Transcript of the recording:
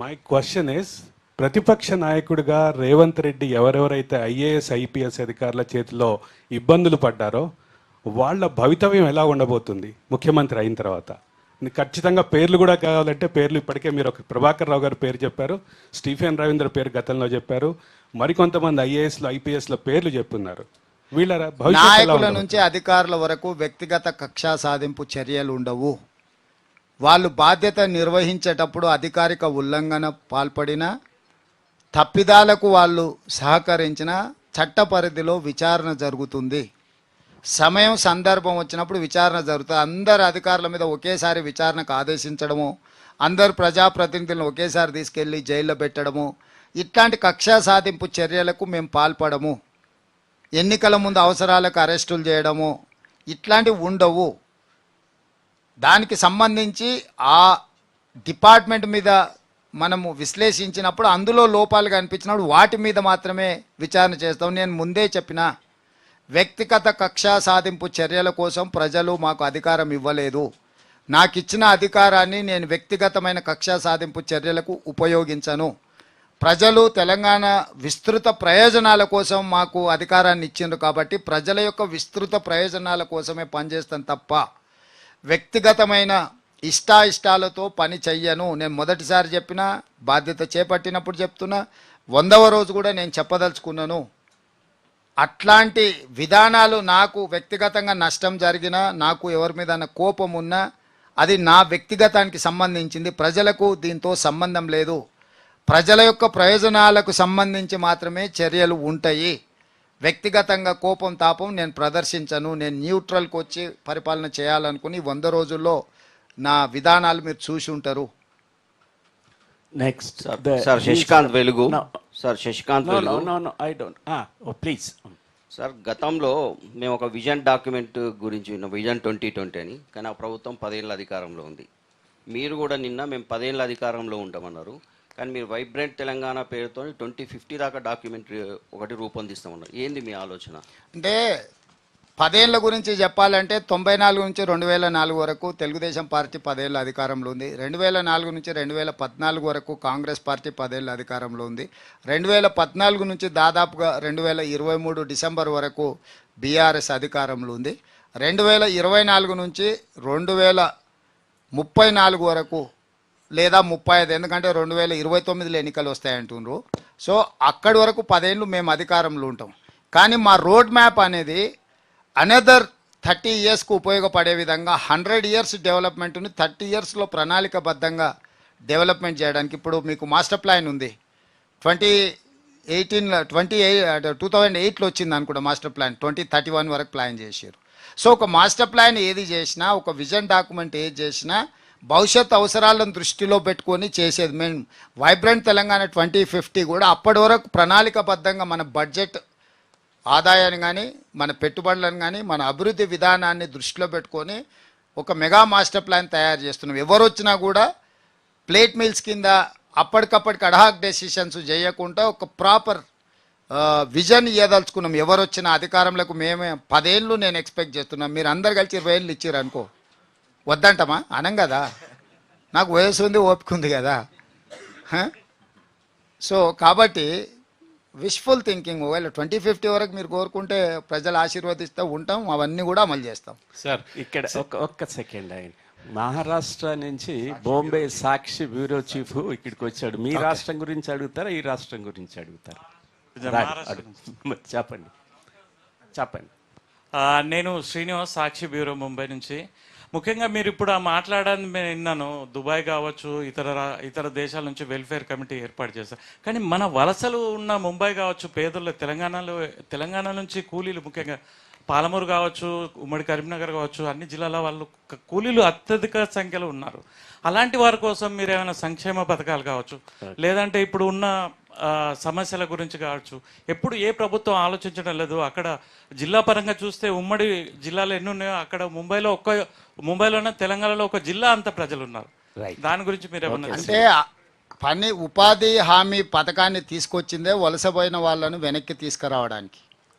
My question is, ప్రతిపక్ష నాయకుడిగా రేవంత్ రెడ్డి ఎవరెవరైతే ఐఏఎస్ ఐపీఎస్ అధికారుల చేతిలో ఇబ్బందులు పడ్డారో వాళ్ళ భవితవ్యం ఎలా ఉండబోతుంది ముఖ్యమంత్రి అయిన తర్వాత? ఖచ్చితంగా పేర్లు కూడా కావాలంటే పేర్లు ఇప్పటికే మీరు ఒక ప్రభాకర్ రావు గారి పేరు చెప్పారు, స్టీఫెన్ రవీంద్ర పేరు గతంలో చెప్పారు, మరికొంతమంది ఐఏఎస్లు ఐపీఎస్ల పేర్లు చెప్పున్నారు. వీళ్ళ నాయకుల నుంచి అధికారుల వరకు వ్యక్తిగత కక్షా సాధింపు చర్యలు ఉండవు. వాళ్ళు బాధ్యత నిర్వహించేటప్పుడు అధికారిక ఉల్లంఘన పాల్పడిన తప్పిదాలకు వాళ్ళు సహకరించిన చట్ట పరిధిలో విచారణ జరుగుతుంది. సమయం సందర్భం వచ్చినప్పుడు విచారణ జరుగుతుంది. అందరు అధికారుల మీద ఒకేసారి విచారణకు ఆదేశించడము, అందరు ప్రజాప్రతినిధులను ఒకేసారి తీసుకెళ్ళి జైల్లో పెట్టడము, ఇట్లాంటి కక్షా సాధింపు చర్యలకు మేము పాల్పడము. ఎన్నికల ముందు అవసరాలకు అరెస్టులు చేయడము ఇట్లాంటివి ఉండవు. దానికి సంబంధించి ఆ డిపార్ట్మెంట్ మీద మనము విశ్లేషించినప్పుడు అందులో లోపాలు కనిపించినప్పుడు వాటి మీద మాత్రమే విచారణ చేస్తాం. నేను ముందే చెప్పిన, వ్యక్తిగత కక్షా సాధింపు చర్యల కోసం ప్రజలు మాకు అధికారం ఇవ్వలేదు. నాకు ఇచ్చిన అధికారాన్ని నేను వ్యక్తిగతమైన కక్షా సాధింపు చర్యలకు ఉపయోగించను. ప్రజలు తెలంగాణ విస్తృత ప్రయోజనాల కోసం మాకు అధికారాన్ని ఇచ్చిండ్రు కాబట్టి ప్రజల యొక్క విస్తృత ప్రయోజనాల కోసమే పనిచేస్తాను తప్ప వ్యక్తిగతమైన ఇష్టాయిష్టాలతో పని చెయ్యను. నేను మొదటిసారి చెప్పిన, బాధ్యత చేపట్టినప్పుడు చెప్తున్నా, 100వ రోజు కూడా నేను చెప్పదలుచుకున్నాను. అట్లాంటి విధానాలు నాకు వ్యక్తిగతంగా నష్టం జరిగినా, నాకు ఎవరి మీద కోపం ఉన్నా అది నా వ్యక్తిగతానికి సంబంధించింది. ప్రజలకు దీంతో సంబంధం లేదు. ప్రజల యొక్క ప్రయోజనాలకు సంబంధించి మాత్రమే చర్యలు ఉంటాయి. వ్యక్తిగతంగా కోపం తాపం నేను ప్రదర్శించను. నేను న్యూట్రల్కి వచ్చి పరిపాలన చేయాలనుకుని 100 రోజుల్లో నా విధానాలు మీరు చూసి ఉంటారు. నెక్స్ట్ సార్ శశికాంత్ వెలుగు. సార్ శశికాంత్ ప్లీజ్ సార్, గతంలో మేము ఒక విజన్ డాక్యుమెంట్ గురించి విన్నాం, విజన్ 2020 అని. కానీ ఆ ప్రభుత్వం 10 ఏళ్ళ అధికారంలో ఉంది. మీరు కూడా నిన్న మేము 10 ఏళ్ళ అధికారంలో ఉంటామన్నారు. కానీ మీరు వైబ్రెంట్ తెలంగాణ పేరుతో 2050 దాకా డాక్యుమెంట్ ఒకటి రూపొందిస్తామన్నారు. ఏంది మీ ఆలోచన? అంటే 10 ఏళ్ళ గురించి చెప్పాలంటే 94 నుంచి 2004 వరకు తెలుగుదేశం పార్టీ 10 ఏళ్ళ అధికారంలో ఉంది. 2004 నుంచి 2014 వరకు కాంగ్రెస్ పార్టీ 10 ఏళ్ళ అధికారంలో ఉంది. 2014 నుంచి దాదాపుగా 2023 డిసెంబర్ వరకు బీఆర్ఎస్ అధికారంలో ఉంది. 2024 నుంచి 2034 వరకు లేదా 35, ఎందుకంటే 2029లో ఎన్నికలు వస్తాయంటున్నారు. సో అక్కడి వరకు 10 ఏళ్ళు మేము అధికారంలో ఉంటాం. కానీ మా రోడ్ మ్యాప్ అనేది అనదర్ 30 ఇయర్స్కు ఉపయోగపడే విధంగా 100 ఇయర్స్ డెవలప్మెంట్ని 30 ఇయర్స్లో ప్రణాళికబద్ధంగా డెవలప్మెంట్ చేయడానికి ఇప్పుడు మీకు మాస్టర్ ప్లాన్ ఉంది. 2008లో వచ్చింది అనుకుంటా మాస్టర్ ప్లాన్. 2031 వరకు ప్లాన్ చేశారు. సో ఒక మాస్టర్ ప్లాన్ ఏది చేసినా, ఒక విజన్ డాక్యుమెంట్ ఏది చేసినా భవిష్యత్ అవసరాలను దృష్టిలో పెట్టుకొని చేసేది. మేము వైబ్రెంట్ తెలంగాణ 2050 కూడా అప్పటి వరకు ప్రణాళికబద్ధంగా మన బడ్జెట్ ఆదాయాన్ని కానీ, మన పెట్టుబడులను కానీ, మన అభివృద్ధి విధానాన్ని దృష్టిలో పెట్టుకొని ఒక మెగా మాస్టర్ ప్లాన్ తయారు చేస్తున్నాం. ఎవరు వచ్చినా కూడా ప్లేట్ మీల్స్ కింద అప్పటికప్పటికి అడ్హాక్ డెసిషన్స్ చేయకుండా ఒక ప్రాపర్ విజన్ ఇవ్వదలుచుకున్నాం. ఎవరు వచ్చిన అధికారంలోకి మేమే 10 ఏళ్ళు నేను ఎక్స్పెక్ట్ చేస్తున్నాం. మీరు అందరు కలిసి 20 ఏళ్ళు ఇచ్చారు అనుకో, వద్దంటమా? అనం కదా, నాకు వయసు ఉంది, ఓపిక ఉంది కదా. సో కాబట్టి విష్ఫుల్ థింకింగ్. ఒకవేళ 2050 వరకు మీరు కోరుకుంటే ప్రజలు ఆశీర్వదిస్తూ ఉంటాం, అవన్నీ కూడా అమలు చేస్తాం. సార్ ఇక్కడ ఒక్క సెకండ్, ఆయన మహారాష్ట్ర నుంచి బాంబే సాక్షి బ్యూరో చీఫ్ ఇక్కడికి వచ్చాడు. మీ రాష్ట్రం గురించి అడుగుతారా, ఈ రాష్ట్రం గురించి అడుగుతారా? చెప్పండి. నేను శ్రీనివాస్, సాక్షి బ్యూరో ముంబై నుంచి. ముఖ్యంగా మీరు ఇప్పుడు మాట్లాడని విన్నాను, దుబాయ్ కావచ్చు, ఇతర దేశాల నుంచి వెల్ఫేర్ కమిటీ ఏర్పాటు చేస్తారు. కానీ మన వలసలు ఉన్న ముంబై కావచ్చు, పేదలు తెలంగాణ నుంచి కూలీలు, ముఖ్యంగా పాలమూరు కావచ్చు, ఉమ్మడి కరీంనగర్ కావచ్చు, అన్ని జిల్లాల వాళ్ళు కూలీలు అత్యధిక సంఖ్యలో ఉన్నారు. అలాంటి వారి కోసం మీరు ఏమైనా సంక్షేమ పథకాలు కావచ్చు, లేదంటే ఇప్పుడు ఉన్న సమస్యల గురించి కావచ్చు, ఎప్పుడు ఏ ప్రభుత్వం ఆలోచించడం లేదు. అక్కడ జిల్లా పరంగా చూస్తే ఉమ్మడి జిల్లాలు ఎన్ని ఉన్నాయో అక్కడ ముంబైలోనే తెలంగాణలో ఒక జిల్లా అంత ప్రజలు ఉన్నారు. దాని గురించి మీరు ఏమన్నా? అంటే ఉపాధి హామీ పథకాన్ని తీసుకొచ్చిందే వలసపోయిన వాళ్ళను వెనక్కి తీసుకురావడానికి.